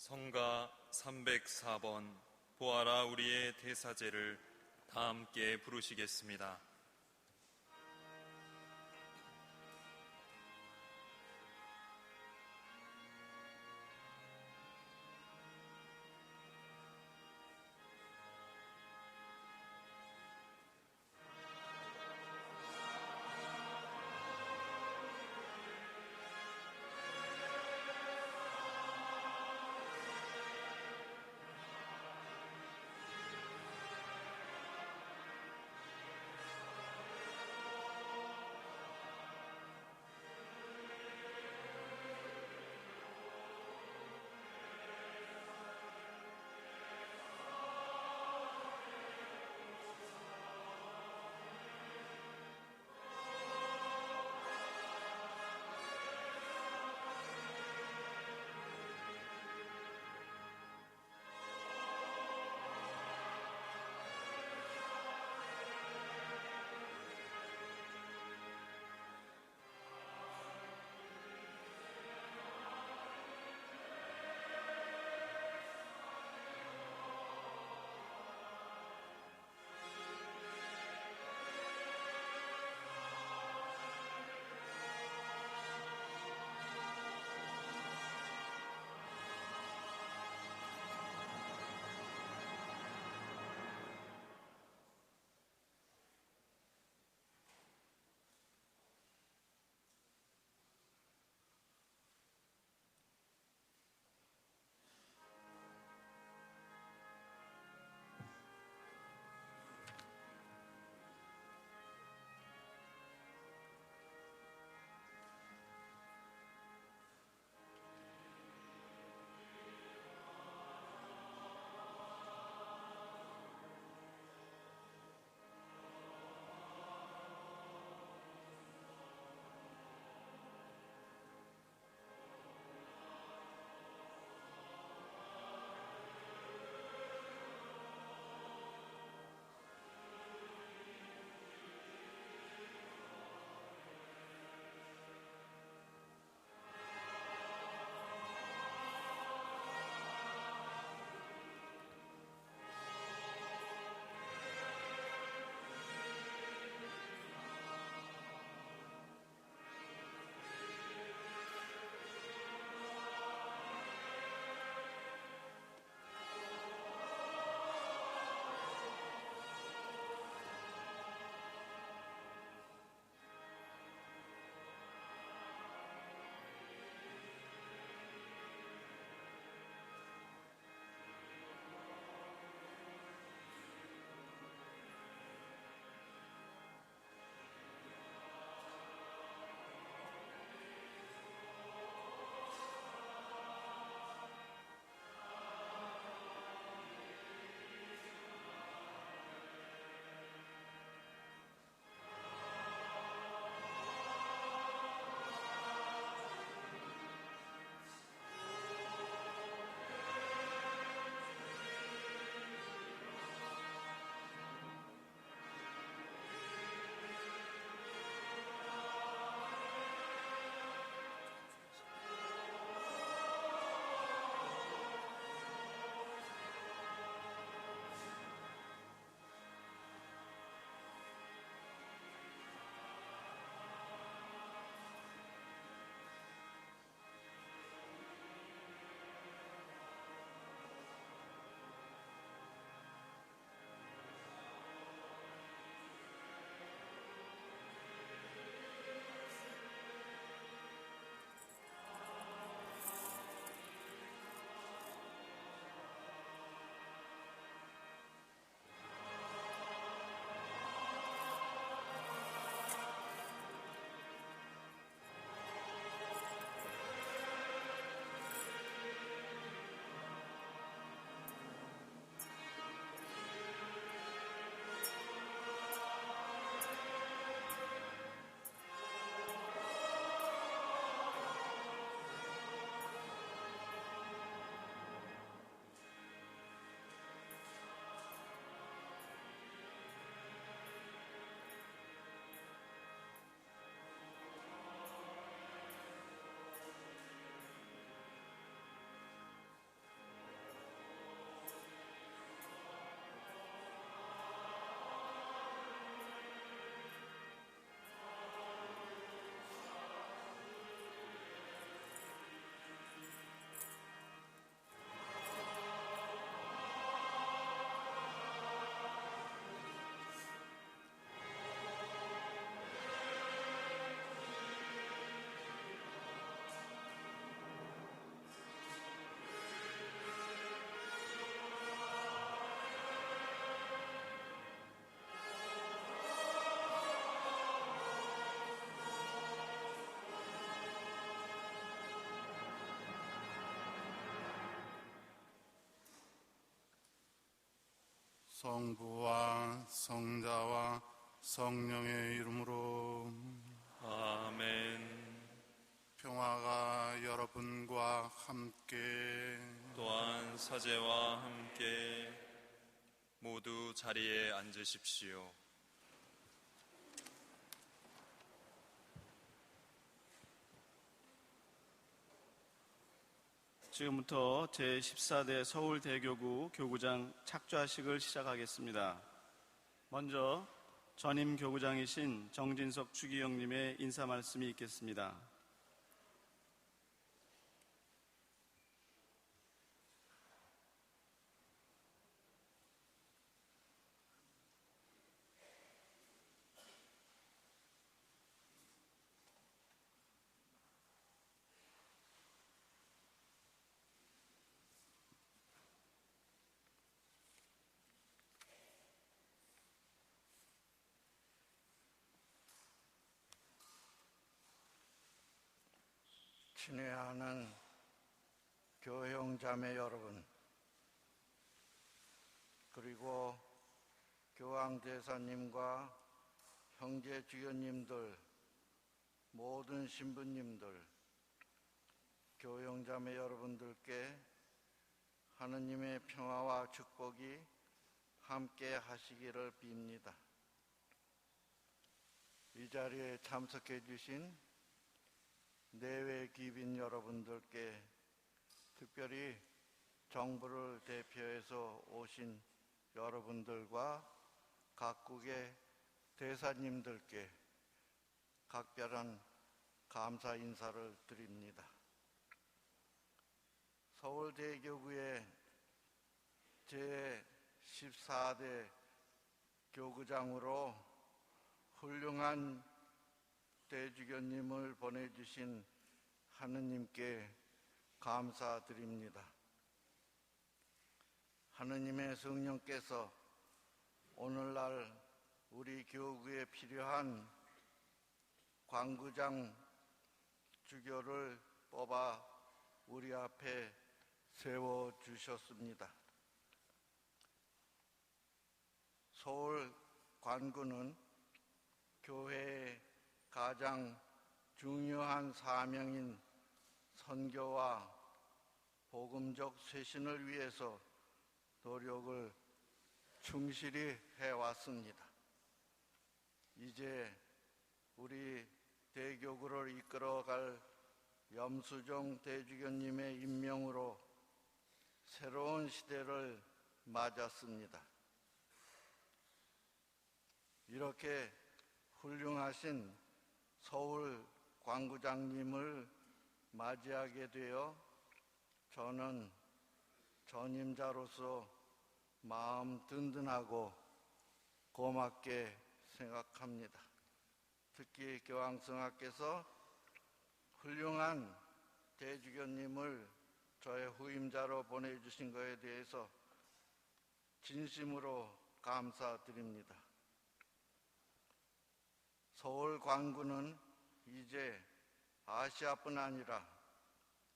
성가 304번 보아라 우리의 대사제를 다 함께 부르시겠습니다. 성부와 성자와 성령의 이름으로 아멘. 평화가 여러분과 함께 또한 사제와 함께 모두 자리에 앉으십시오. 지금부터 제14대 서울대교구 교구장 착좌식을 시작하겠습니다. 먼저 전임 교구장이신 정진석 주기영님의 인사 말씀이 있겠습니다. 친애하는 교형자매 여러분, 그리고 교황대사님과 형제주교님들, 모든 신부님들, 교형자매 여러분들께 하느님의 평화와 축복이 함께 하시기를 빕니다. 이 자리에 참석해 주신 내외 귀빈 여러분들께, 특별히 정부를 대표해서 오신 여러분들과 각국의 대사님들께 각별한 감사 인사를 드립니다. 서울대교구의 제14대 교구장으로 훌륭한 대주교님을 보내주신 하느님께 감사드립니다. 하느님의 성령께서 오늘날 우리 교구에 필요한 관구장 주교를 뽑아 우리 앞에 세워주셨습니다. 서울 관구는 교회의 가장 중요한 사명인 선교와 복음적 쇄신을 위해서 노력을 충실히 해왔습니다. 이제 우리 대교구를 이끌어갈 염수종 대주교님의 임명으로 새로운 시대를 맞았습니다. 이렇게 훌륭하신 서울 관구장님을 맞이하게 되어 저는 전임자로서 마음 든든하고 고맙게 생각합니다. 특히 교황성하께서 훌륭한 대주교님을 저의 후임자로 보내주신 것에 대해서 진심으로 감사드립니다. 서울 관구는 이제 아시아뿐 아니라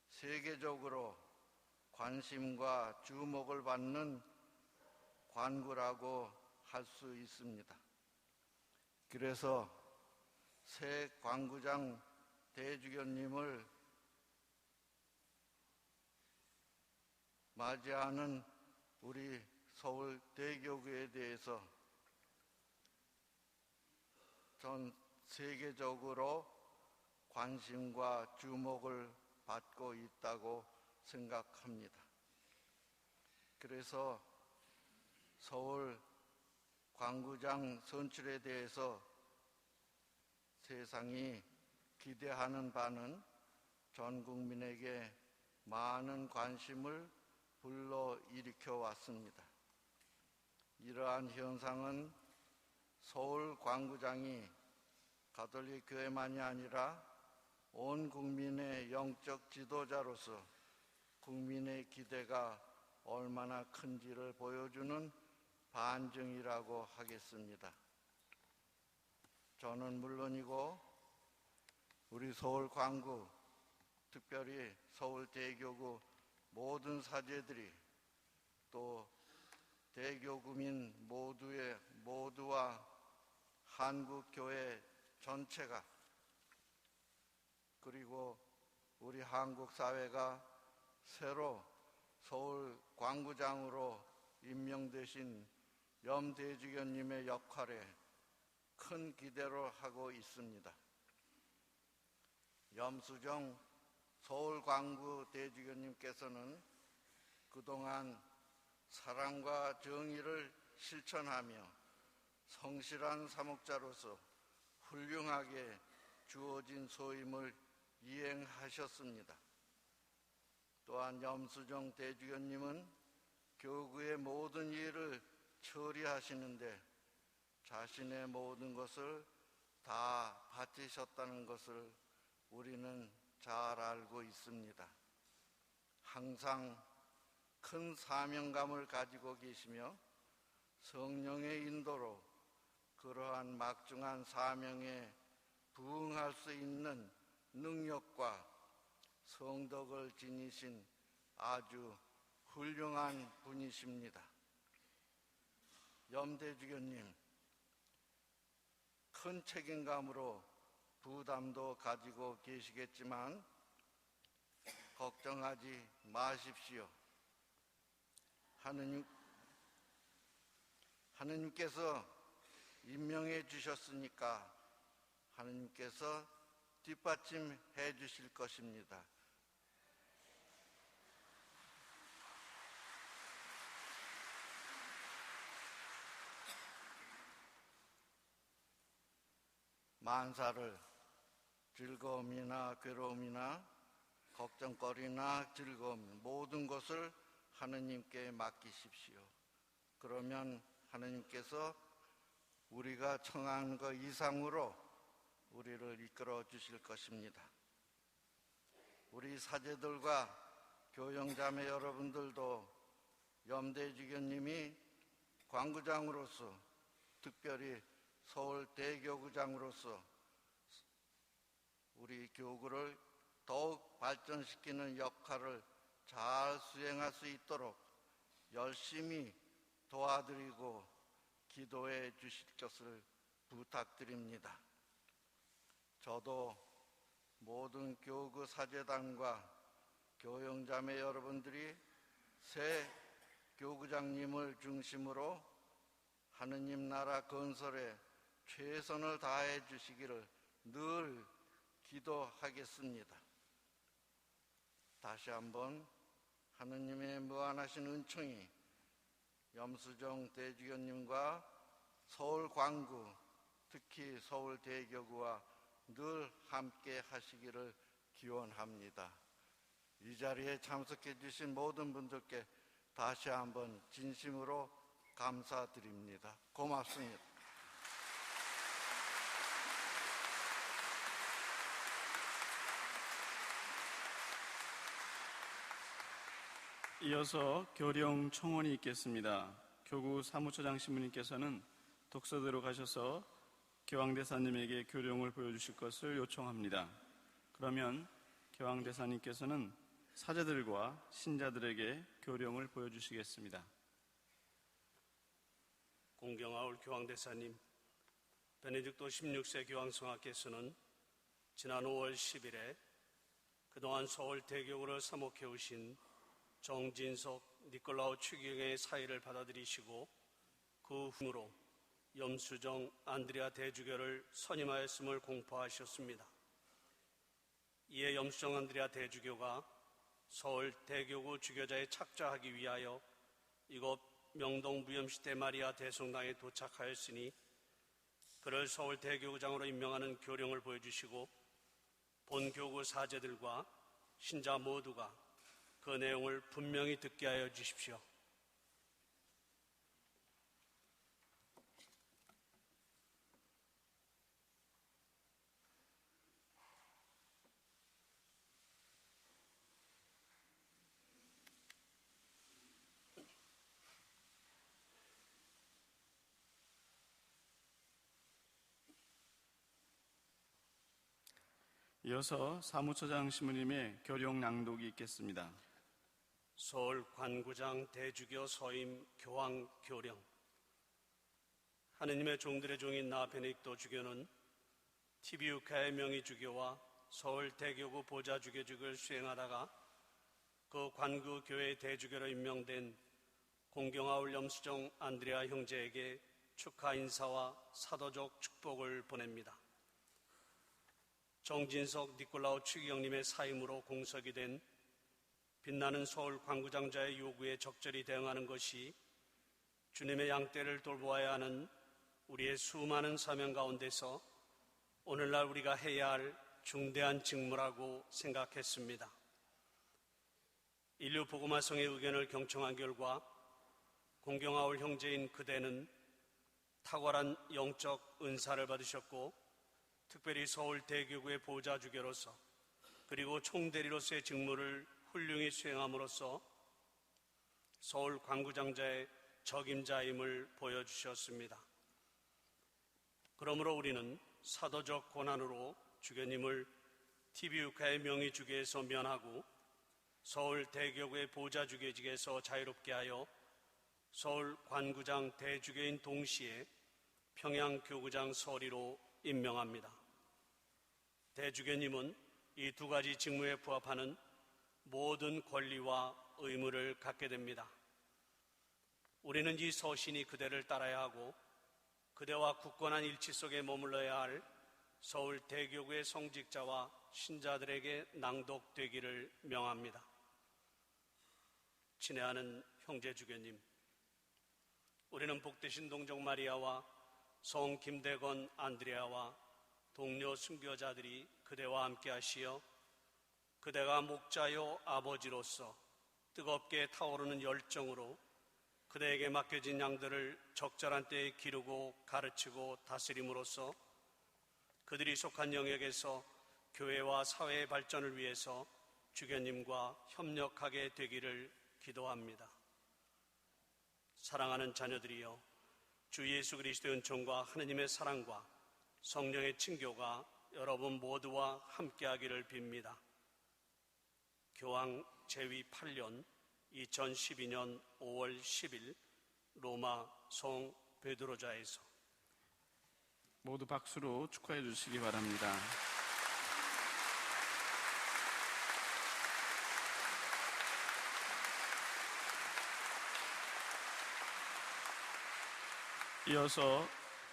세계적으로 관심과 주목을 받는 관구라고 할 수 있습니다. 그래서 새 관구장 대주교님을 맞이하는 우리 서울 대교구에 대해서 전 세계적으로 관심과 주목을 받고 있다고 생각합니다. 그래서 서울 관구장 선출에 대해서 세상이 기대하는 바는 전 국민에게 많은 관심을 불러일으켜 왔습니다. 이러한 현상은 서울 관구장이 가톨릭 교회만이 아니라 온 국민의 영적 지도자로서 국민의 기대가 얼마나 큰지를 보여주는 반증이라고 하겠습니다. 저는 물론이고 우리 서울 관구, 특별히 서울대교구 모든 사제들이 또 대교구민 모두와 한국교회 전체가 그리고 우리 한국 사회가 새로 서울 광구장으로 임명되신 염대주교님의 역할에 큰 기대를 하고 있습니다. 염수정 서울 광구 대주교님께서는 그동안 사랑과 정의를 실천하며 성실한 사목자로서 훌륭하게 주어진 소임을 이행하셨습니다. 또한 염수정 대주교님은 교구의 모든 일을 처리하시는데 자신의 모든 것을 다 바치셨다는 것을 우리는 잘 알고 있습니다. 항상 큰 사명감을 가지고 계시며 성령의 인도로 그러한 막중한 사명에 부응할 수 있는 능력과 성덕을 지니신 아주 훌륭한 분이십니다. 염대주교님, 큰 책임감으로 부담도 가지고 계시겠지만 걱정하지 마십시오. 하느님께서 임명해 주셨으니까 하느님께서 뒷받침해 주실 것입니다. 만사를 즐거움이나 괴로움이나 걱정거리나 즐거움 모든 것을 하느님께 맡기십시오. 그러면 하느님께서 우리가 청한 것 이상으로 우리를 이끌어 주실 것입니다. 우리 사제들과 교영자매 여러분들도 염대주교님이 광구장으로서 특별히 서울 대교구장으로서 우리 교구를 더욱 발전시키는 역할을 잘 수행할 수 있도록 열심히 도와드리고 기도해 주실 것을 부탁드립니다. 저도 모든 교구 사제단과 교영자매 여러분들이 새 교구장님을 중심으로 하느님 나라 건설에 최선을 다해 주시기를 늘 기도하겠습니다. 다시 한번 하느님의 무한하신 은총이 염수정 대주교님과 서울 광구, 특히 서울 대교구와 늘 함께 하시기를 기원합니다. 이 자리에 참석해 주신 모든 분들께 다시 한번 진심으로 감사드립니다. 고맙습니다. 이어서 교령 청원이 있겠습니다. 교구 사무처장 신부님께서는 독서대로 가셔서 교황대사님에게 교령을 보여주실 것을 요청합니다. 그러면 교황대사님께서는 사제들과 신자들에게 교령을 보여주시겠습니다. 공경하올 교황대사님, 베네딕토 16세 교황성하께서는 지난 5월 10일에 그동안 서울 대교구를 사목해 오신 정진석 니콜라오 추기경의 사의를 받아들이시고 그 후로 염수정 안드레아 대주교를 선임하였음을 공포하셨습니다. 이에 염수정 안드레아 대주교가 서울 대교구 주교자에 착좌하기 위하여 이곳 명동 무염시대 마리아 대성당에 도착하였으니 그를 서울 대교구장으로 임명하는 교령을 보여주시고 본 교구 사제들과 신자 모두가 그 내용을 분명히 듣게 하여 주십시오. 이어서 사무처장 신부님의 교령 낭독이 있겠습니다. 서울 관구장 대주교 서임 교황 교령. 하느님의 종들의 종인 나 베네딕토 주교는 티비우카의 명의주교와 서울 대교구 보좌주교직을 수행하다가 그 관구 교회 대주교로 임명된 공경아울 염수정 안드레아 형제에게 축하 인사와 사도적 축복을 보냅니다. 정진석 니콜라우 추기경님의 사임으로 공석이 된 빛나는 서울 관구장자의 요구에 적절히 대응하는 것이 주님의 양떼를 돌보아야 하는 우리의 수많은 사명 가운데서 오늘날 우리가 해야 할 중대한 직무라고 생각했습니다. 인류 복음화성의 의견을 경청한 결과 공경아울 형제인 그대는 탁월한 영적 은사를 받으셨고 특별히 서울 대교구의 보좌주교로서 그리고 총대리로서의 직무를 훌륭히 수행함으로써 서울 관구장자의 적임자임을 보여주셨습니다. 그러므로 우리는 사도적 권한으로 주교님을 티비우카의 명의주교에서 면하고 서울 대교구의 보좌주교직에서 자유롭게 하여 서울 관구장 대주교인 동시에 평양교구장 서리로 임명합니다. 대주교님은 이 두 가지 직무에 부합하는 모든 권리와 의무를 갖게 됩니다. 우리는 이 서신이 그대를 따라야 하고 그대와 굳건한 일치 속에 머물러야 할 서울 대교구의 성직자와 신자들에게 낭독되기를 명합니다. 친애하는 형제 주교님, 우리는 복되신 동정 마리아와 성 김대건 안드레아와 동료 순교자들이 그대와 함께 하시어 그대가 목자요 아버지로서 뜨겁게 타오르는 열정으로 그대에게 맡겨진 양들을 적절한 때에 기르고 가르치고 다스림으로써 그들이 속한 영역에서 교회와 사회의 발전을 위해서 주교님과 협력하게 되기를 기도합니다. 사랑하는 자녀들이여, 주 예수 그리스도의 은총과 하느님의 사랑과 성령의 친교가 여러분 모두와 함께하기를 빕니다. 교황 제위 8년 2012년 5월 10일 로마 성 베드로자에서. 모두 박수로 축하해 주시기 바랍니다. 이어서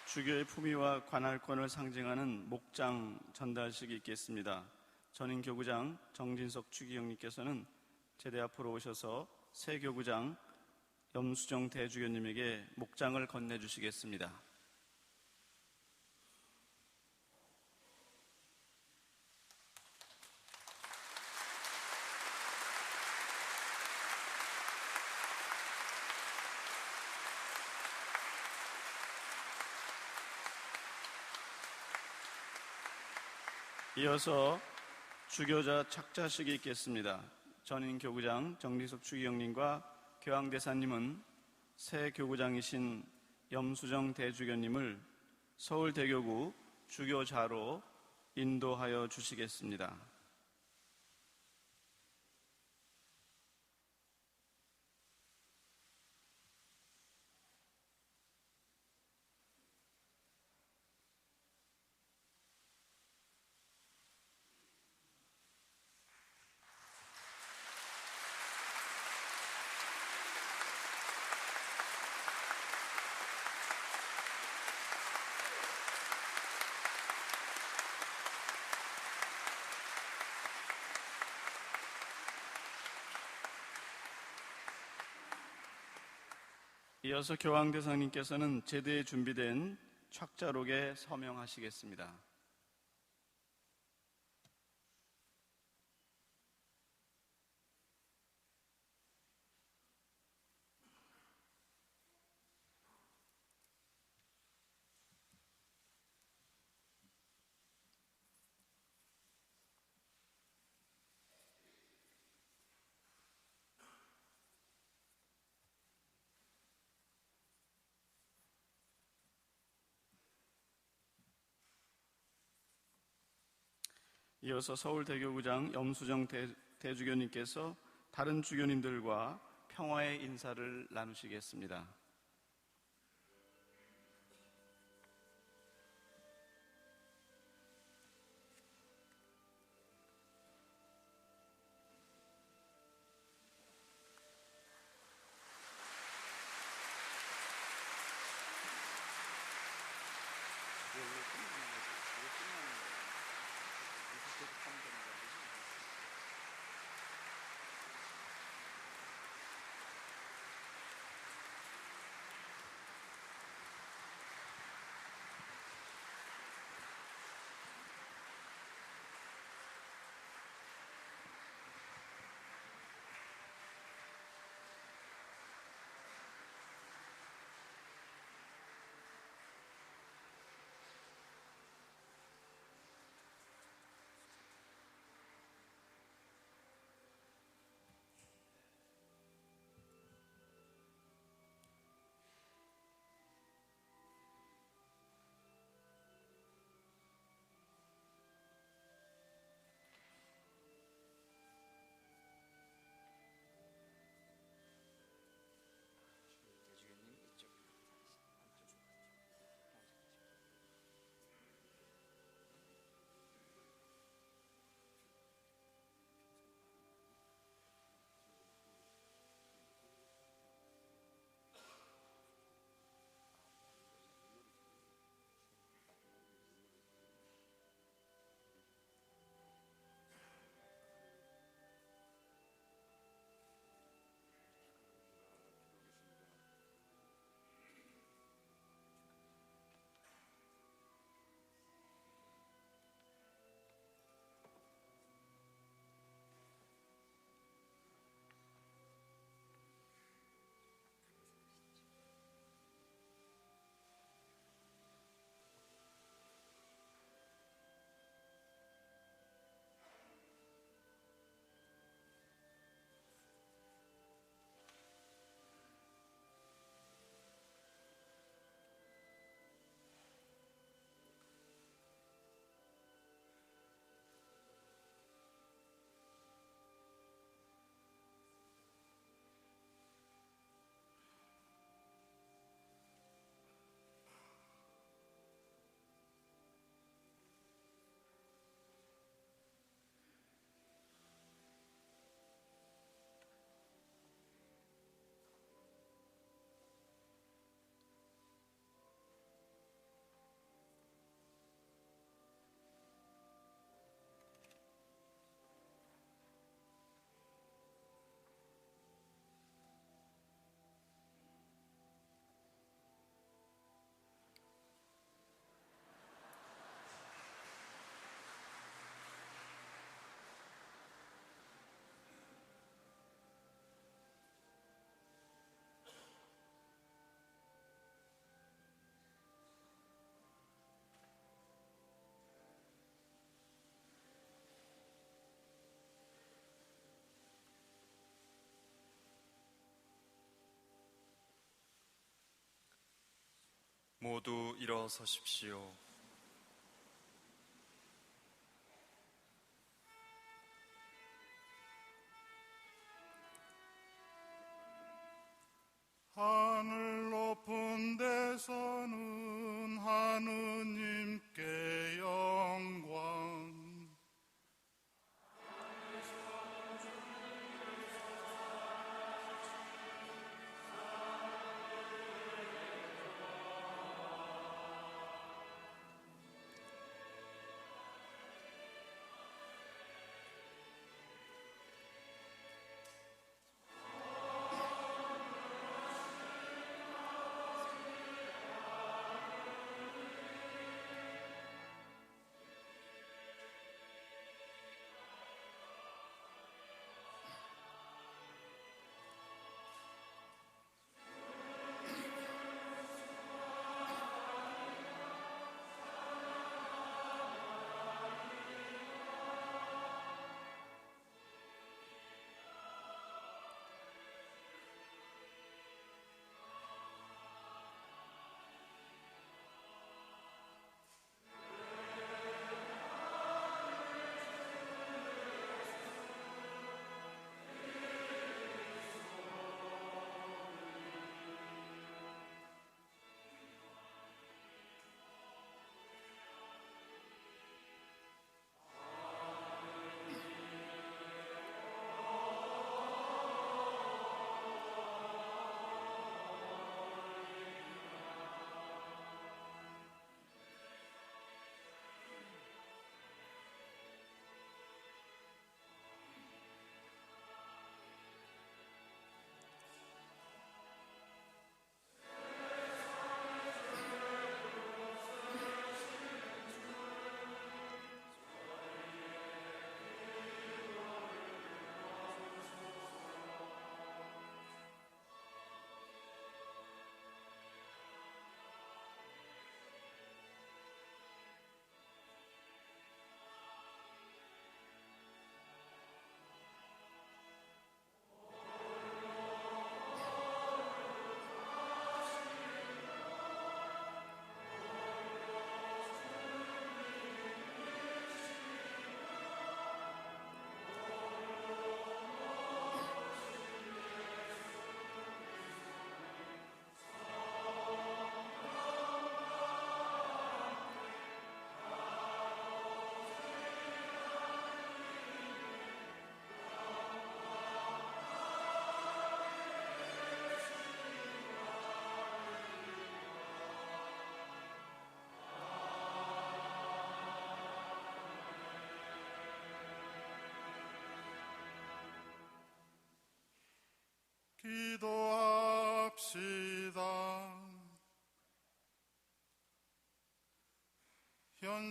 주교의 품위와 관할권을 상징하는 목장 전달식이 있겠습니다. 전임 교구장 정진석 추기경님께서는 제대 앞으로 오셔서 새 교구장 염수정 대주교님에게 목장을 건네주시겠습니다. 이어서 주교자 착자식이 있겠습니다. 전임 교구장 정리석 추기경님과 교황대사님은 새 교구장이신 염수정 대주교님을 서울대교구 주교자로 인도하여 주시겠습니다. 이어서 교황대사님께서는 제대에 준비된 착자록에 서명하시겠습니다. 이어서 서울대교구장 염수정 대주교님께서 다른 주교님들과 평화의 인사를 나누시겠습니다. 모두 일어서십시오. 하늘 높은 데서는 하느님께 영광,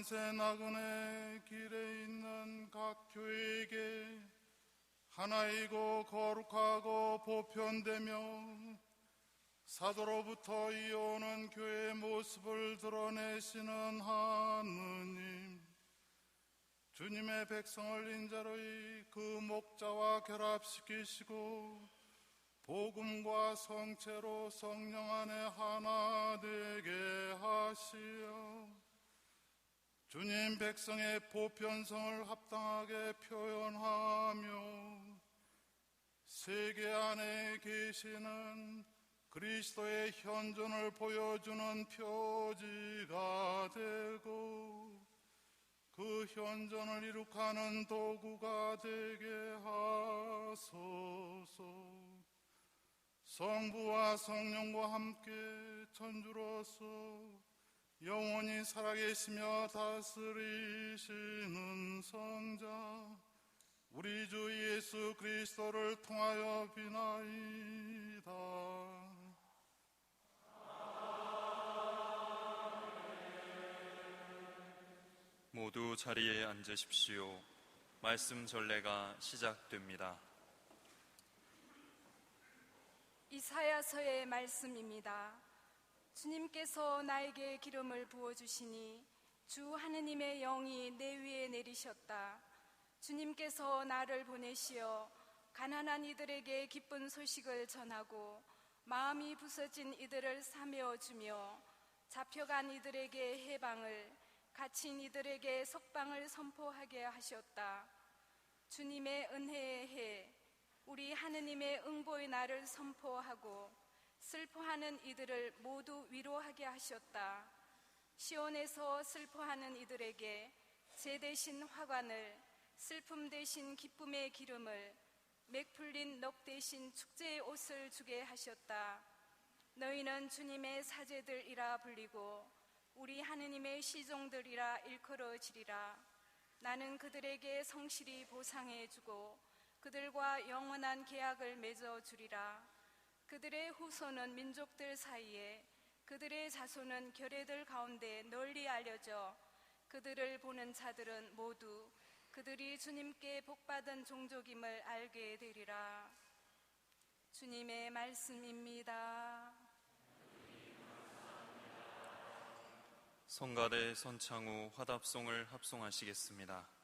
권세 나그네 길에 있는 각 교회에게 하나이고 거룩하고 보편되며 사도로부터 이어오는 교회의 모습을 드러내시는 하느님, 주님의 백성을 인자로이 그 목자와 결합시키시고 복음과 성체로 성령 안에 하나 되게 하시어 주님 백성의 보편성을 합당하게 표현하며 세계 안에 계시는 그리스도의 현존을 보여주는 표지가 되고 그 현존을 이룩하는 도구가 되게 하소서. 성부와 성령과 함께 천주로서 영원히 살아계시며 다스리시는 성자 우리 주 예수 그리스도를 통하여 비나이다. 모두 자리에 앉으십시오. 말씀 전례가 시작됩니다. 이사야서의 말씀입니다. 주님께서 나에게 기름을 부어주시니 주 하느님의 영이 내 위에 내리셨다. 주님께서 나를 보내시어 가난한 이들에게 기쁜 소식을 전하고 마음이 부서진 이들을 사메어 주며 잡혀간 이들에게 해방을, 갇힌 이들에게 석방을 선포하게 하셨다. 주님의 은혜의 해, 우리 하느님의 응보의 날을 선포하고 슬퍼하는 이들을 모두 위로하게 하셨다. 시온에서 슬퍼하는 이들에게 제 대신 화관을, 슬픔 대신 기쁨의 기름을, 맥 풀린 넋 대신 축제의 옷을 주게 하셨다. 너희는 주님의 사제들이라 불리고 우리 하느님의 시종들이라 일컬어지리라. 나는 그들에게 성실히 보상해주고 그들과 영원한 계약을 맺어주리라. 그들의 후손은 민족들 사이에, 그들의 자손은 결례들 가운데 널리 알려져 그들을 보는 자들은 모두 그들이 주님께 복받은 종족임을 알게 되리라. 주님의 말씀입니다. 성가대 선창후 화답송을 합송하시겠습니다.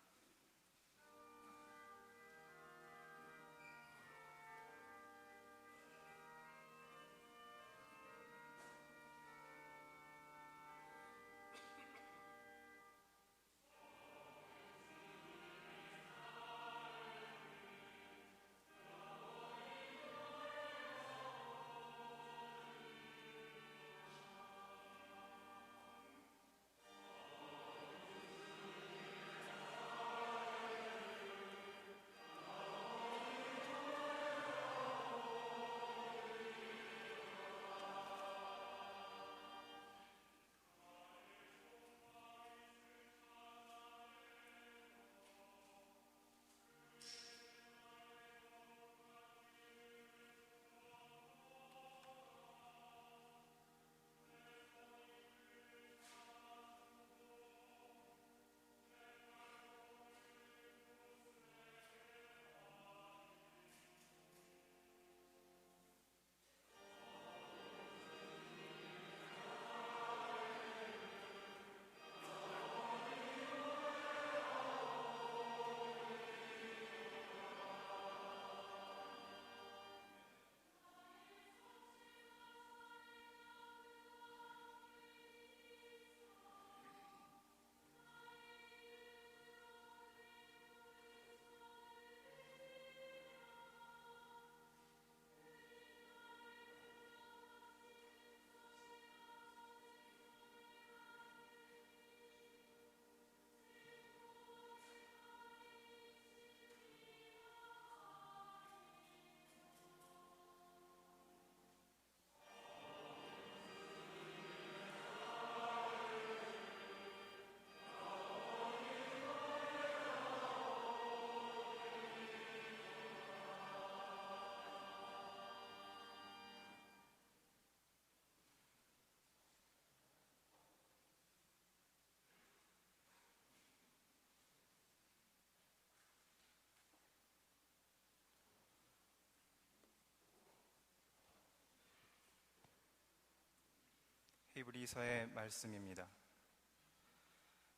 히브리서의 말씀입니다.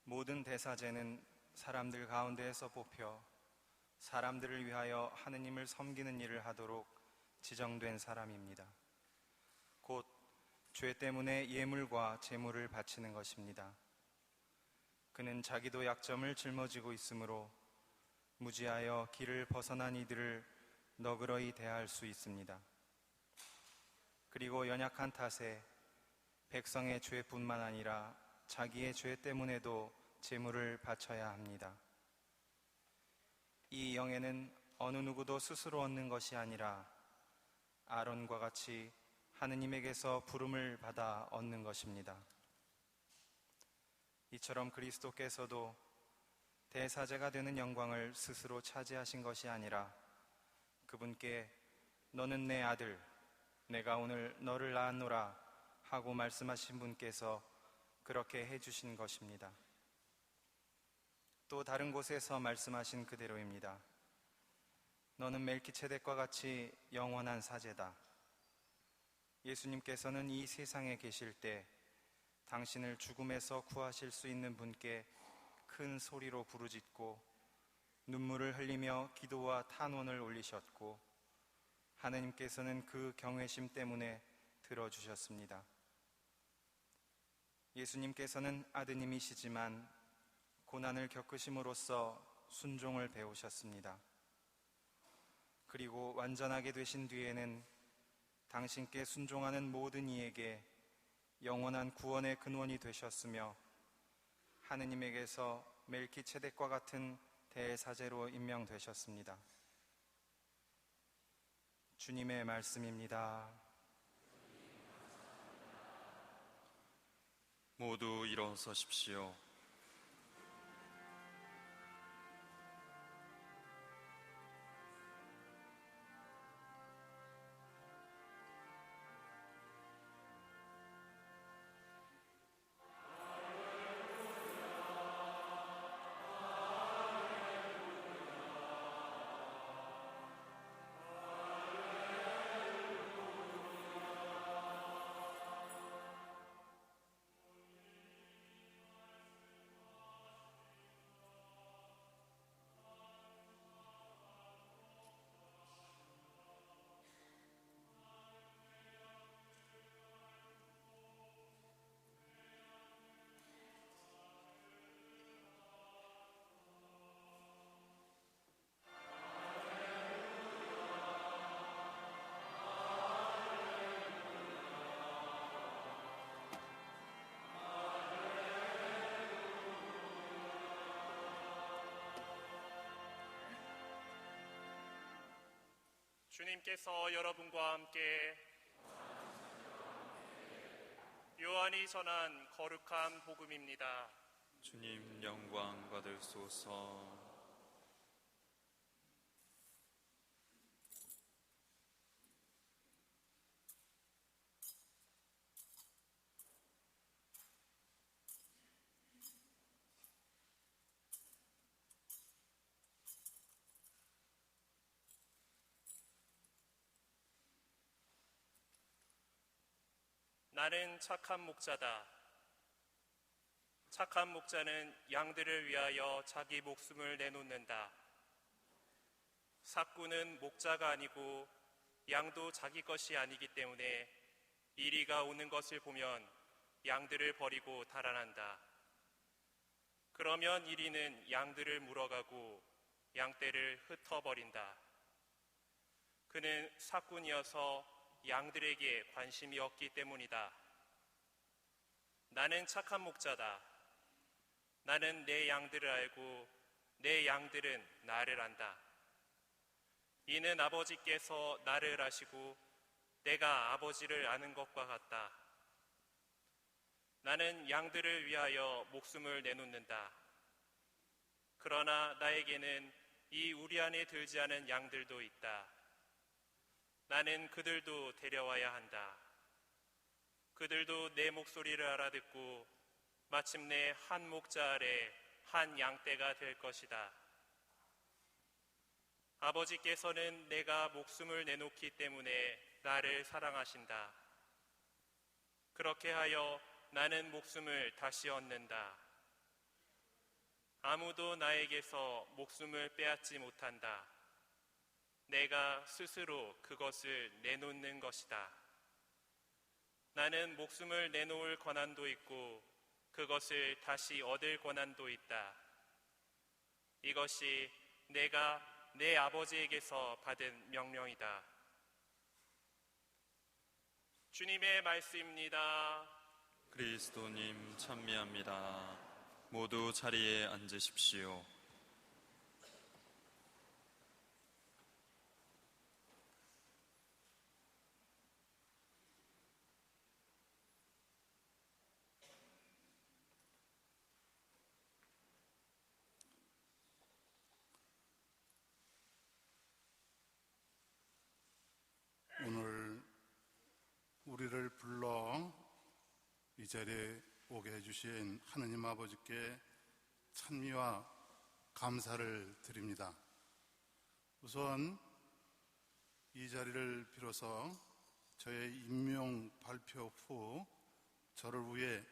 모든 대사제는 사람들 가운데에서 뽑혀 사람들을 위하여 하느님을 섬기는 일을 하도록 지정된 사람입니다. 곧 죄 때문에 예물과 제물을 바치는 것입니다. 그는 자기도 약점을 짊어지고 있으므로 무지하여 길을 벗어난 이들을 너그러이 대할 수 있습니다. 그리고 연약한 탓에 백성의 죄뿐만 아니라 자기의 죄 때문에도 제물을 바쳐야 합니다. 이 영예는 어느 누구도 스스로 얻는 것이 아니라 아론과 같이 하느님에게서 부름을 받아 얻는 것입니다. 이처럼 그리스도께서도 대사제가 되는 영광을 스스로 차지하신 것이 아니라 그분께 너는 내 아들, 내가 오늘 너를 낳았노라 하고 말씀하신 분께서 그렇게 해주신 것입니다. 또 다른 곳에서 말씀하신 그대로입니다. 너는 멜키체덱과 같이 영원한 사제다. 예수님께서는 이 세상에 계실 때 당신을 죽음에서 구하실 수 있는 분께 큰 소리로 부르짖고 눈물을 흘리며 기도와 탄원을 올리셨고 하느님께서는 그 경외심 때문에 들어주셨습니다. 예수님께서는 아드님이시지만 고난을 겪으심으로써 순종을 배우셨습니다. 그리고 완전하게 되신 뒤에는 당신께 순종하는 모든 이에게 영원한 구원의 근원이 되셨으며 하느님에게서 멜키체덱과 같은 대사제로 임명되셨습니다. 주님의 말씀입니다. 모두 일어서십시오. 주님께서 여러분과 함께 요한이 전한 거룩한 복음입니다. 주님 영광 받으소서. 나는 착한 목자다. 착한 목자는 양들을 위하여 자기 목숨을 내놓는다. 삭구는 목자가 아니고 양도 자기 것이 아니기 때문에 이리가 오는 것을 보면 양들을 버리고 달아난다. 그러면 이리는 양들을 물어가고 양떼를 흩어버린다. 그는 삭군이어서 양들에게 관심이 없기 때문이다. 나는 착한 목자다. 나는 내 양들을 알고 내 양들은 나를 안다. 이는 아버지께서 나를 아시고 내가 아버지를 아는 것과 같다. 나는 양들을 위하여 목숨을 내놓는다. 그러나 나에게는 이 우리 안에 들지 않은 양들도 있다. 나는 그들도 데려와야 한다. 그들도 내 목소리를 알아듣고 마침내 한 목자 아래 한 양떼가 될 것이다. 아버지께서는 내가 목숨을 내놓기 때문에 나를 사랑하신다. 그렇게 하여 나는 목숨을 다시 얻는다. 아무도 나에게서 목숨을 빼앗지 못한다. 내가 스스로 그것을 내놓는 것이다. 나는 목숨을 내놓을 권한도 있고 그것을 다시 얻을 권한도 있다. 이것이 내가 내 아버지에게서 받은 명령이다. 주님의 말씀입니다. 그리스도님 찬미합니다. 모두 자리에 앉으십시오. 오늘 우리를 불러 이 자리에 오게 해주신 하느님 아버지께 찬미와 감사를 드립니다. 우선 이 자리를 빌어서 저의 임명 발표 후 저를 위해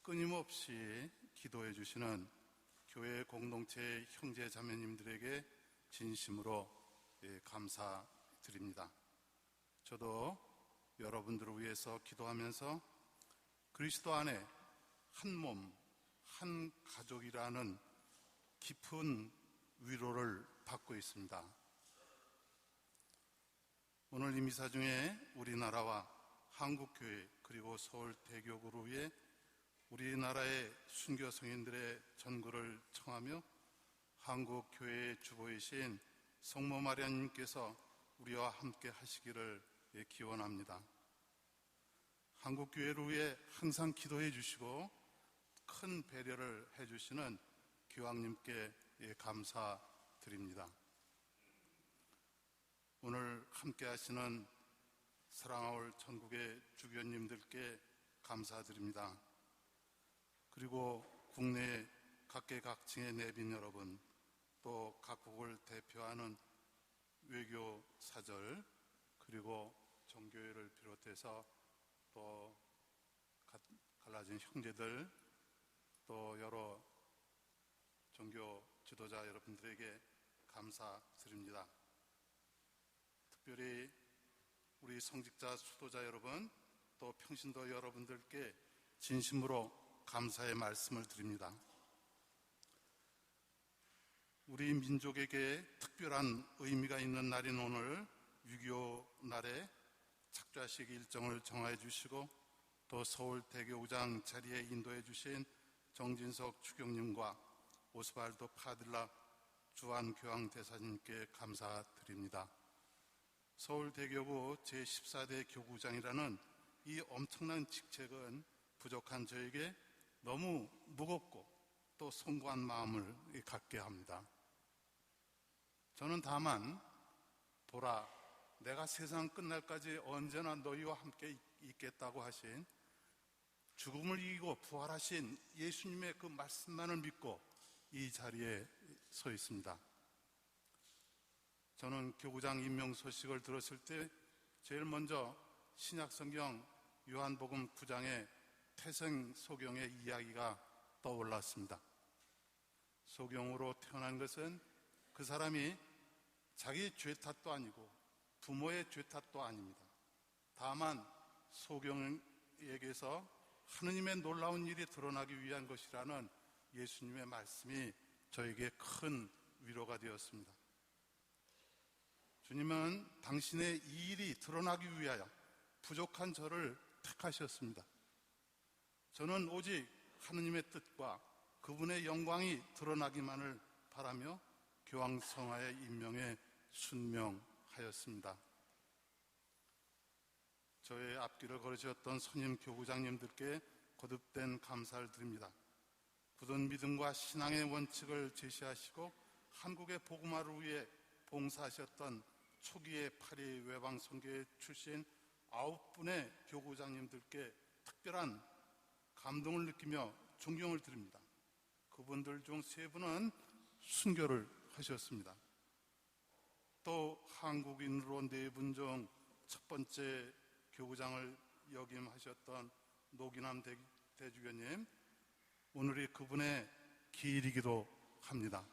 끊임없이 기도해 주시는 교회 공동체 형제 자매님들에게 진심으로 감사드립니다. 저도 여러분들을 위해서 기도하면서 그리스도 안에 한 몸, 한 가족이라는 깊은 위로를 받고 있습니다. 오늘 이 미사 중에 우리나라와 한국교회 그리고 서울대교구를 위해 우리나라의 순교 성인들의 전구를 청하며 한국교회의 주보이신 성모 마리아님께서 우리와 함께 하시기를 기원합니다. 한국교회를 위해 항상 기도해 주시고 큰 배려를 해주시는 교황님께 감사드립니다. 오늘 함께 하시는 사랑하올 전국의 주교님들께 감사드립니다. 그리고 국내 각계각층의 내빈 여러분, 또 각국을 대표하는 외교사절, 그리고 종교회를 비롯해서 또 갈라진 형제들, 또 여러 종교 지도자 여러분들에게 감사드립니다. 특별히 우리 성직자 수도자 여러분, 또 평신도 여러분들께 진심으로 감사의 말씀을 드립니다. 우리 민족에게 특별한 의미가 있는 날인 오늘 6.25 날에 착좌식 일정을 정해 주시고 또 서울대교구장 자리에 인도해 주신 정진석 추경님과 오스발도 파들라 주한교황대사님께 감사드립니다. 서울대교구 제14대 교구장이라는 이 엄청난 직책은 부족한 저에게 너무 무겁고 또 숭고한 마음을 갖게 합니다. 저는 다만 보라, 내가 세상 끝날까지 언제나 너희와 함께 있겠다고 하신 죽음을 이기고 부활하신 예수님의 그 말씀만을 믿고 이 자리에 서 있습니다. 저는 교구장 임명 소식을 들었을 때 제일 먼저 신약성경 요한복음 9장의 태생 소경의 이야기가 떠올랐습니다. 소경으로 태어난 것은 그 사람이 자기 죄 탓도 아니고 부모의 죄 탓도 아닙니다. 다만 소경에게서 하느님의 놀라운 일이 드러나기 위한 것이라는 예수님의 말씀이 저에게 큰 위로가 되었습니다. 주님은 당신의 이 일이 드러나기 위하여 부족한 저를 택하셨습니다. 저는 오직 하느님의 뜻과 그분의 영광이 드러나기만을 바라며 교황성하의 임명에 순명하였습니다. 저의 앞길을 걸으셨던 선임 교구장님들께 거듭된 감사를 드립니다. 굳은 믿음과 신앙의 원칙을 제시하시고 한국의 복음화를 위해 봉사하셨던 초기의 파리 외방 선교회 출신 9분의 교구장님들께 특별한 감동을 느끼며 존경을 드립니다. 그분들 중 3분은 순교를 하셨습니다. 또 한국인으로 4분 중 첫 번째 교구장을 역임하셨던 노기남 대주교님, 오늘이 그분의 기일이기도 합니다.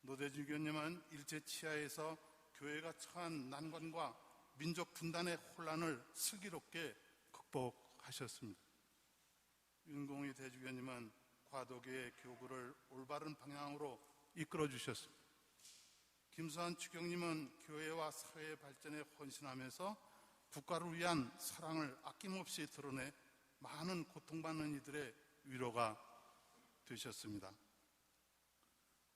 노 대주교님은 일제 치하에서 교회가 처한 난관과 민족 분단의 혼란을 슬기롭게 극복하셨습니다. 윤공희 대주교님은 과도교의 교구를 올바른 방향으로 이끌어 주셨습니다. 김수환 추경님은 교회와 사회의 발전에 헌신하면서 국가를 위한 사랑을 아낌없이 드러내 많은 고통받는 이들의 위로가 되셨습니다.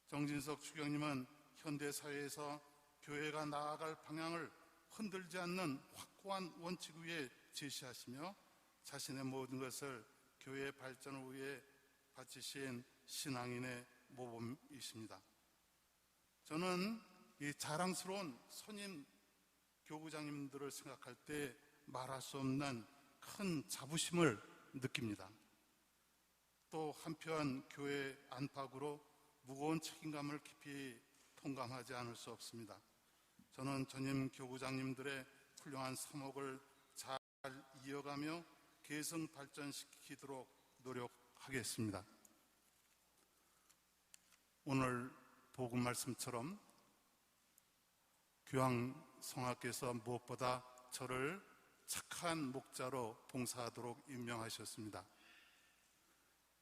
정진석 추경님은 현대사회에서 교회가 나아갈 방향을 흔들지 않는 확고한 원칙 위에 제시하시며 자신의 모든 것을 교회의 발전을 위해 바치신 신앙인의 모범이십니다. 저는 이 자랑스러운 선임 교구장님들을 생각할 때 말할 수 없는 큰 자부심을 느낍니다. 또 한편 교회 안팎으로 무거운 책임감을 깊이 통감하지 않을 수 없습니다. 저는 전임 교구장님들의 훌륭한 사목을 잘 이어가며 계승 발전시키도록 노력하겠습니다. 오늘 복음 말씀처럼 교황성하께서 무엇보다 저를 착한 목자로 봉사하도록 임명하셨습니다.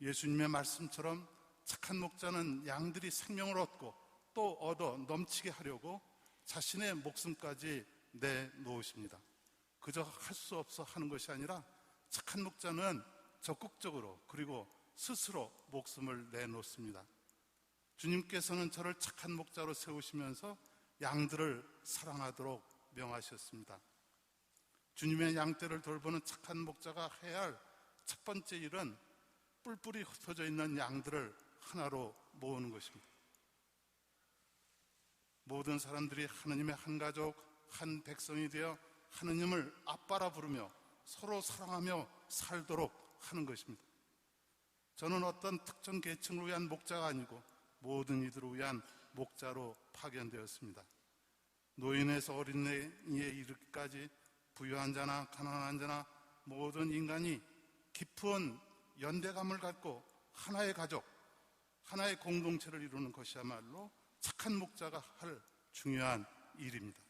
예수님의 말씀처럼 착한 목자는 양들이 생명을 얻고 또 얻어 넘치게 하려고 자신의 목숨까지 내놓으십니다. 그저 할 수 없어 하는 것이 아니라 착한 목자는 적극적으로 그리고 스스로 목숨을 내놓습니다. 주님께서는 저를 착한 목자로 세우시면서 양들을 사랑하도록 명하셨습니다. 주님의 양떼를 돌보는 착한 목자가 해야 할 첫 번째 일은 뿔뿔이 흩어져 있는 양들을 하나로 모으는 것입니다. 모든 사람들이 하느님의 한 가족, 한 백성이 되어 하느님을 아빠라 부르며 서로 사랑하며 살도록 하는 것입니다. 저는 어떤 특정 계층을 위한 목자가 아니고 모든 이들을 위한 목자로 파견되었습니다. 노인에서 어린이에 이르기까지 부유한 자나 가난한 자나 모든 인간이 깊은 연대감을 갖고 하나의 가족, 하나의 공동체를 이루는 것이야말로 착한 목자가 할 중요한 일입니다.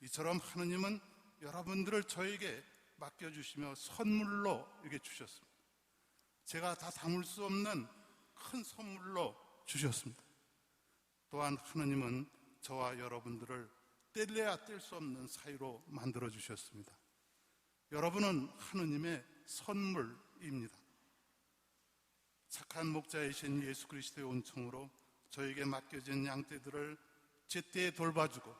이처럼 하느님은 여러분들을 저에게 맡겨주시며 선물로 이렇게 주셨습니다. 제가 다 담을 수 없는 큰 선물로 주셨습니다. 또한 하느님은 저와 여러분들을 뗄래야 뗄 수 없는 사이로 만들어 주셨습니다. 여러분은 하느님의 선물입니다. 착한 목자이신 예수 그리스도의 은총으로 저에게 맡겨진 양떼들을 제때에 돌봐주고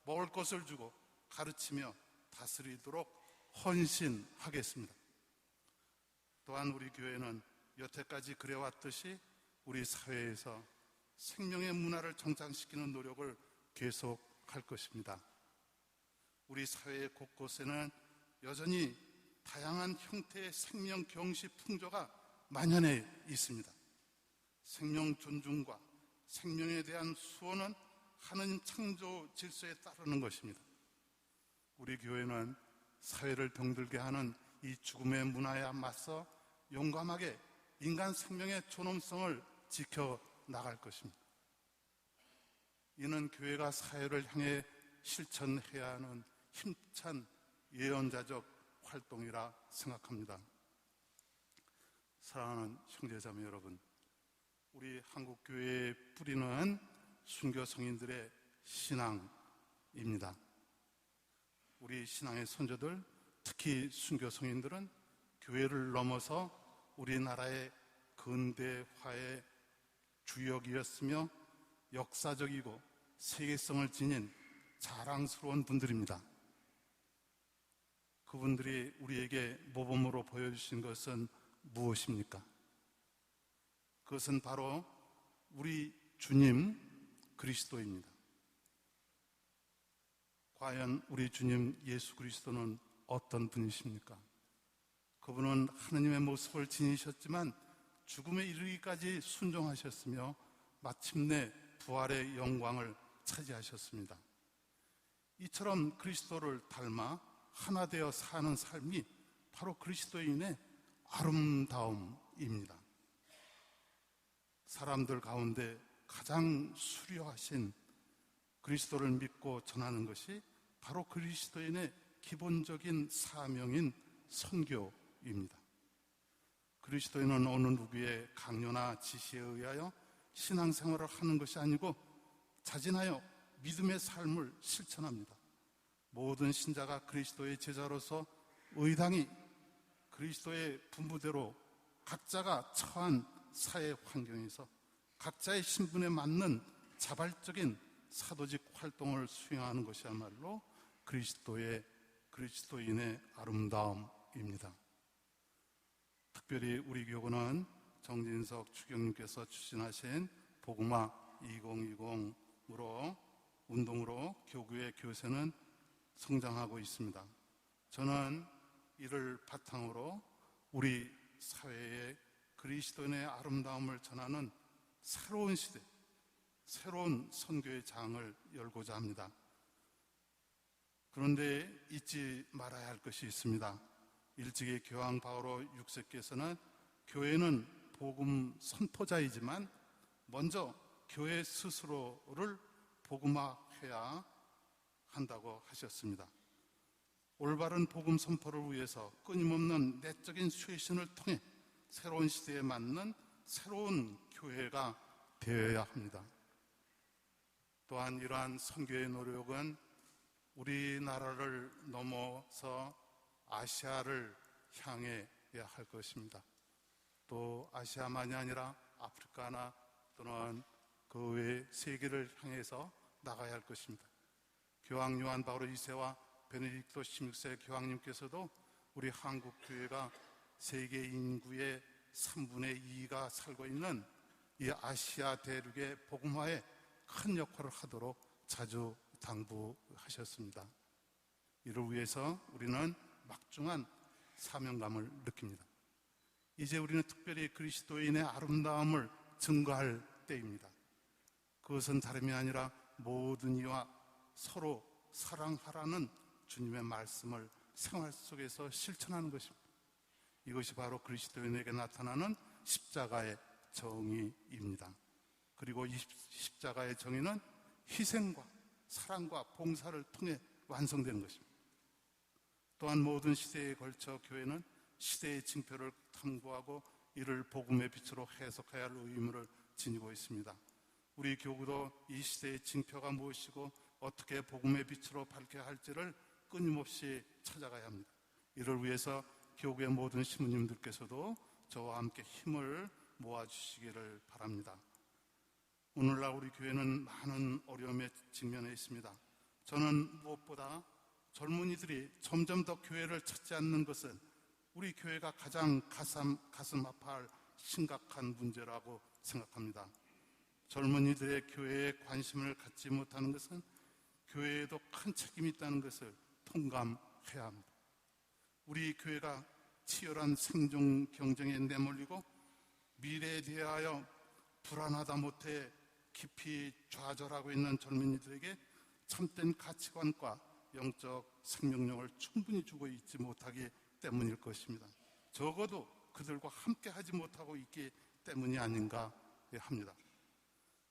먹을 것을 주고 가르치며 다스리도록 헌신하겠습니다. 또한 우리 교회는 여태까지 그래왔듯이 우리 사회에서 생명의 문화를 정착시키는 노력을 계속할 것입니다. 우리 사회 곳곳에는 여전히 다양한 형태의 생명 경시 풍조가 만연해 있습니다. 생명 존중과 생명에 대한 수호는 하느님 창조 질서에 따르는 것입니다. 우리 교회는 사회를 병들게 하는 이 죽음의 문화에 맞서 용감하게 인간 생명의 존엄성을 지켜나갈 것입니다. 이는 교회가 사회를 향해 실천해야 하는 힘찬 예언자적 활동이라 생각합니다. 사랑하는 형제자매 여러분, 우리 한국교회의 뿌리는 순교 성인들의 신앙입니다. 우리 신앙의 선조들, 특히 순교 성인들은 교회를 넘어서 우리나라의 근대화의 주역이었으며 역사적이고 세계성을 지닌 자랑스러운 분들입니다. 그분들이 우리에게 모범으로 보여주신 것은 무엇입니까? 그것은 바로 우리 주님 그리스도입니다. 과연 우리 주님 예수 그리스도는 어떤 분이십니까? 그분은 하느님의 모습을 지니셨지만 죽음에 이르기까지 순종하셨으며 마침내 부활의 영광을 차지하셨습니다. 이처럼 그리스도를 닮아 하나 되어 사는 삶이 바로 그리스도인의 아름다움입니다. 사람들 가운데 가장 수려하신 그리스도를 믿고 전하는 것이 바로 그리스도인의 기본적인 사명인 선교입니다. 그리스도인은 어느 누구의 강요나 지시에 의하여 신앙생활을 하는 것이 아니고 자진하여 믿음의 삶을 실천합니다. 모든 신자가 그리스도의 제자로서 의당히 그리스도의 분부대로 각자가 처한 사회 환경에서 각자의 신분에 맞는 자발적인 사도직 활동을 수행하는 것이야말로 그리스도인의 아름다움입니다. 특별히 우리 교구는 정진석 추경님께서 추진하신 복음화 2020으로 운동으로 교구의 교세는 성장하고 있습니다. 저는 이를 바탕으로 우리 사회에 그리스도인의 아름다움을 전하는 새로운 시대, 새로운 선교의 장을 열고자 합니다. 그런데 잊지 말아야 할 것이 있습니다. 일찍이 교황 바오로 6세께서는 교회는 복음 선포자이지만 먼저 교회 스스로를 복음화해야 한다고 하셨습니다. 올바른 복음 선포를 위해서 끊임없는 내적인 쇄신을 통해 새로운 시대에 맞는 새로운 교회가 되어야 합니다. 또한 이러한 선교의 노력은 우리나라를 넘어서 아시아를 향해야 할 것입니다. 또 아시아만이 아니라 아프리카나 또는 그 외 세계를 향해서 나가야 할 것입니다. 교황 요한 바오로 2세와 베네딕토 16세 교황님께서도 우리 한국 교회가 세계 인구의 3분의 2가 살고 있는 이 아시아 대륙의 복음화에 큰 역할을 하도록 자주 당부하셨습니다. 이를 위해서 우리는 막중한 사명감을 느낍니다. 이제 우리는 특별히 그리스도인의 아름다움을 증거할 때입니다. 그것은 다름이 아니라 모든 이와 서로 사랑하라는 주님의 말씀을 생활 속에서 실천하는 것입니다. 이것이 바로 그리스도인에게 나타나는 십자가의 정의입니다. 그리고 이 십자가의 정의는 희생과 사랑과 봉사를 통해 완성되는 것입니다. 또한 모든 시대에 걸쳐 교회는 시대의 징표를 탐구하고 이를 복음의 빛으로 해석해야 할 의무를 지니고 있습니다. 우리 교구도 이 시대의 징표가 무엇이고 어떻게 복음의 빛으로 밝혀야 할지를 끊임없이 찾아가야 합니다. 이를 위해서 교구의 모든 신부님들께서도 저와 함께 힘을 모아주시기를 바랍니다. 오늘날 우리 교회는 많은 어려움에 직면해 있습니다. 저는 무엇보다 젊은이들이 점점 더 교회를 찾지 않는 것은 우리 교회가 가장 가슴 아파할 심각한 문제라고 생각합니다. 젊은이들의 교회에 관심을 갖지 못하는 것은 교회에도 큰 책임이 있다는 것을 통감해야 합니다. 우리 교회가 치열한 생존 경쟁에 내몰리고 미래에 대하여 불안하다 못해 깊이 좌절하고 있는 젊은이들에게 참된 가치관과 영적 생명력을 충분히 주고 있지 못하기 때문일 것입니다. 적어도 그들과 함께 하지 못하고 있기 때문이 아닌가 합니다.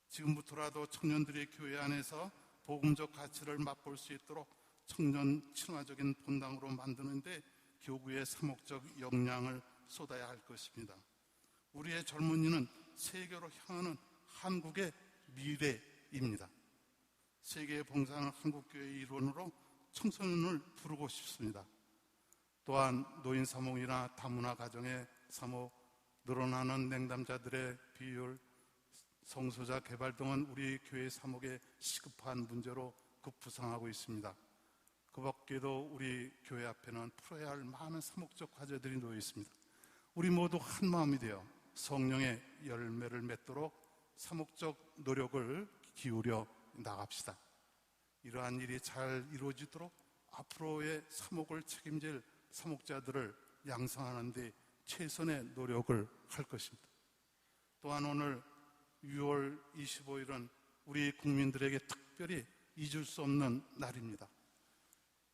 지금부터라도 청년들이 교회 안에서 복음적 가치를 맛볼 수 있도록 청년 친화적인 본당으로 만드는데 교구의 사목적 역량을 쏟아야 할 것입니다. 우리의 젊은이는 세계로 향하는 한국의 미래입니다. 세계에 봉사하는 한국교회의 일원으로 청소년을 부르고 싶습니다. 또한 노인 사목이나 다문화 가정의 사목, 늘어나는 냉담자들의 비율, 성소자 개발 등은 우리 교회 사목의 시급한 문제로 급부상하고 있습니다. 그 밖에도 우리 교회 앞에는 풀어야 할 많은 사목적 과제들이 놓여 있습니다. 우리 모두 한 마음이 되어 성령의 열매를 맺도록 사목적 노력을 기울여 나갑시다. 이러한 일이 잘 이루어지도록 앞으로의 사목을 책임질 사목자들을 양성하는 데 최선의 노력을 할 것입니다. 또한 오늘 6월 25일은 우리 국민들에게 특별히 잊을 수 없는 날입니다.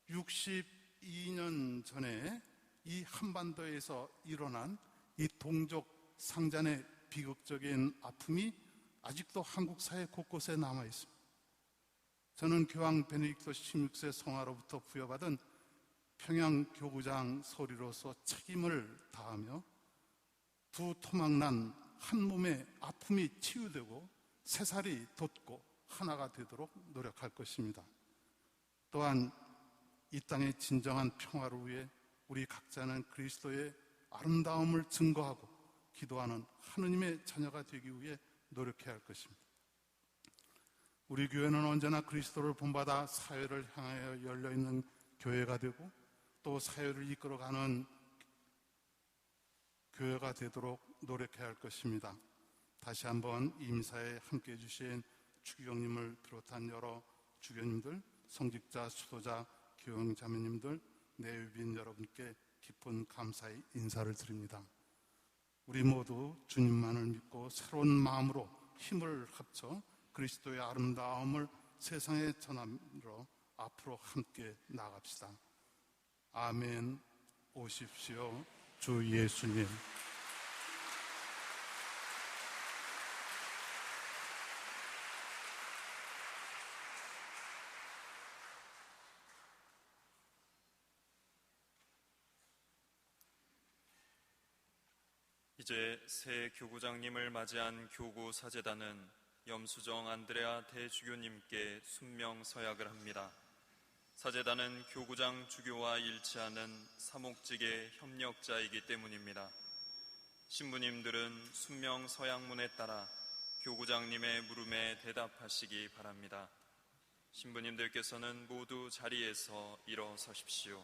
62년 전에 이 한반도에서 일어난 이 동족 상잔의 비극적인 아픔이 아직도 한국 사회 곳곳에 남아 있습니다. 저는 교황 베네딕토 16세 성화로부터 부여받은 평양교구장 소리로서 책임을 다하며 두 토막난 한 몸의 아픔이 치유되고 새살이 돋고 하나가 되도록 노력할 것입니다. 또한 이 땅의 진정한 평화를 위해 우리 각자는 그리스도의 아름다움을 증거하고 기도하는 하느님의 자녀가 되기 위해 노력해야 할 것입니다. 우리 교회는 언제나 그리스도를 본받아 사회를 향하여 열려있는 교회가 되고 또 사회를 이끌어가는 교회가 되도록 노력해야 할 것입니다. 다시 한번 임사에 함께해 주신 추기경님을 비롯한 여러 주교님들, 성직자, 수도자, 교영자매님들, 내외빈 여러분께 깊은 감사의 인사를 드립니다. 우리 모두 주님만을 믿고 새로운 마음으로 힘을 합쳐 그리스도의 아름다움을 세상에 전함으로 앞으로 함께 나갑시다. 아멘. 오십시오. 주 예수님. 이제 새 교구장님을 맞이한 교구 사제단은 염수정 안드레아 대주교님께 순명 서약을 합니다. 사제단은 교구장 주교와 일치하는 사목직의 협력자이기 때문입니다. 신부님들은 순명 서약문에 따라 교구장님의 물음에 대답하시기 바랍니다. 신부님들께서는 모두 자리에서 일어서십시오.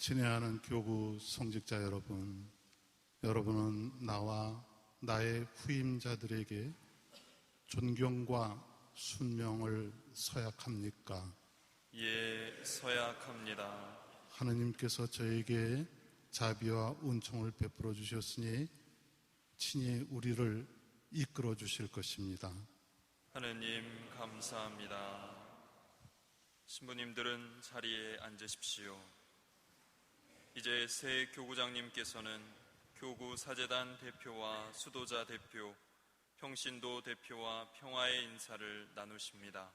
친애하는 교구 성직자 여러분, 여러분은 나와 나의 후임자들에게 존경과 순명을 서약합니까? 예, 서약합니다. 하느님께서 저에게 자비와 은총을 베풀어 주셨으니 친히 우리를 이끌어 주실 것입니다. 하느님 감사합니다. 신부님들은 자리에 앉으십시오. 이제 새 교구장님께서는 교구 사제단 대표와 수도자 대표, 평신도 대표와 평화의 인사를 나누십니다.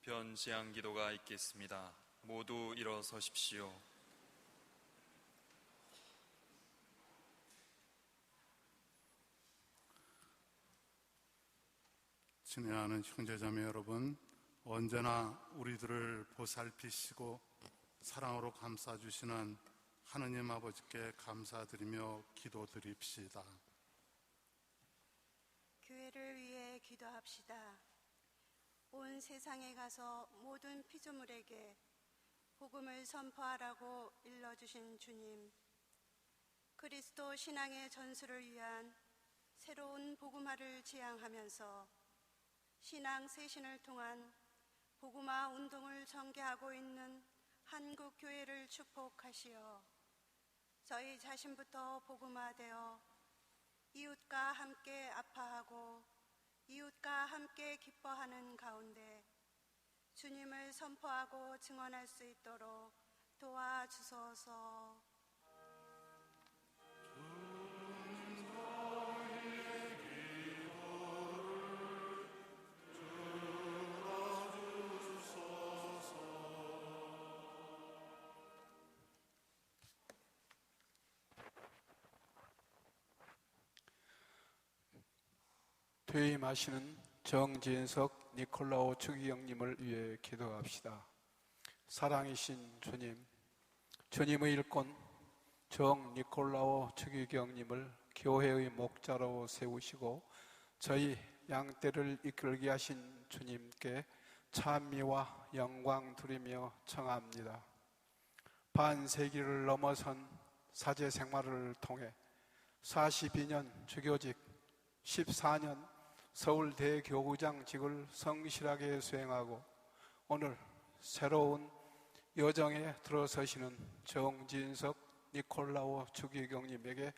우편 제한 기도가 있겠습니다. 모두 일어서십시오. 친애하는 형제자매 여러분, 언제나 우리들을 보살피시고 사랑으로 감싸주시는 하느님 아버지께 감사드리며 기도드립시다. 교회를 위해 기도합시다. 온 세상에 가서 모든 피조물에게 복음을 선포하라고 일러주신 주님, 그리스도 신앙의 전수를 위한 새로운 복음화를 지향하면서 신앙 쇄신을 통한 복음화 운동을 전개하고 있는 한국 교회를 축복하시어 저희 자신부터 복음화되어 이웃과 함께 아파하고 이웃과 함께 기뻐하는 가운데 주님을 선포하고 증언할 수 있도록 도와주소서. 퇴임하시는 정진석 니콜라오 추기경님을 위해 기도합시다. 사랑이신 주님, 주님의 일꾼 정 니콜라오 추기경님을 교회의 목자로 세우시고 저희 양떼를 이끌게 하신 주님께 찬미와 영광 드리며 청합니다. 반세기를 넘어선 사제 생활을 통해 42년 주교직, 14년 서울대교구장직을 성실하게 수행하고 오늘 새로운 여정에 들어서시는 정진석 니콜라오 추기경님에게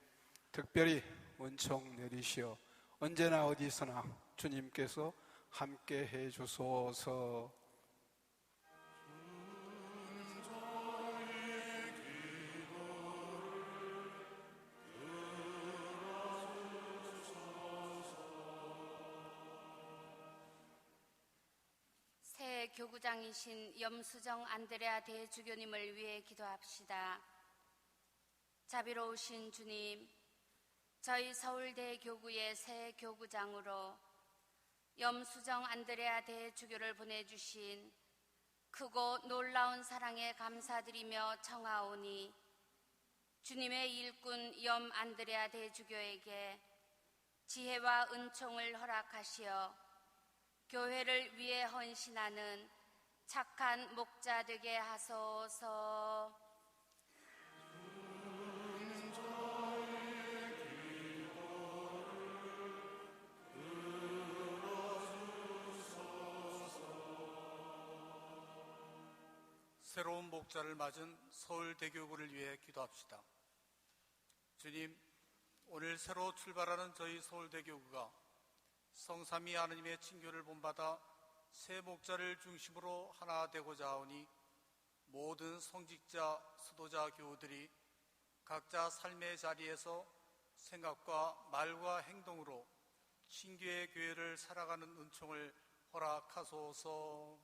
특별히 은총 내리시어 언제나 어디서나 주님께서 함께 해주소서. 새 교구장이신 염수정 안드레아 대주교님을 위해 기도합시다. 자비로우신 주님, 저희 서울대교구의 새 교구장으로 염수정 안드레아 대주교를 보내주신 크고 놀라운 사랑에 감사드리며 청하오니 주님의 일꾼 염 안드레아 대주교에게 지혜와 은총을 허락하시어 교회를 위해 헌신하는 착한 목자 되게 하소서. 새로운 목자를 맞은 서울대교구를 위해 기도합시다. 주님, 오늘 새로 출발하는 저희 서울대교구가 성삼위 하느님의 칭교를 본받아 새 목자를 중심으로 하나 되고자 하오니 모든 성직자, 수도자 교우들이 각자 삶의 자리에서 생각과 말과 행동으로 신교의 교회를 살아가는 은총을 허락하소서.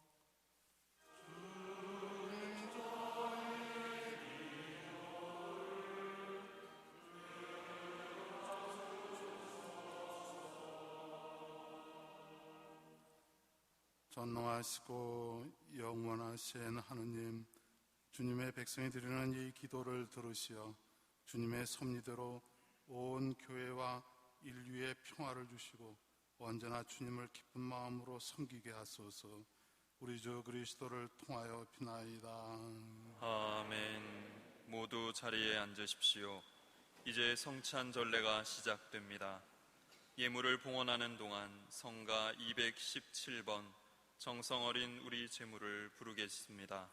전능하시고 영원하신 하느님, 주님의 백성이 드리는 이 기도를 들으시어 주님의 섭리대로 온 교회와 인류의 평화를 주시고 언제나 주님을 기쁜 마음으로 섬기게 하소서. 우리 주 그리스도를 통하여 비나이다. 아멘. 모두 자리에 앉으십시오. 이제 성찬 전례가 시작됩니다. 예물을 봉헌하는 동안 성가 217번 정성어린 우리 제물을 부르겠습니다.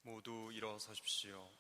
모두 일어서십시오.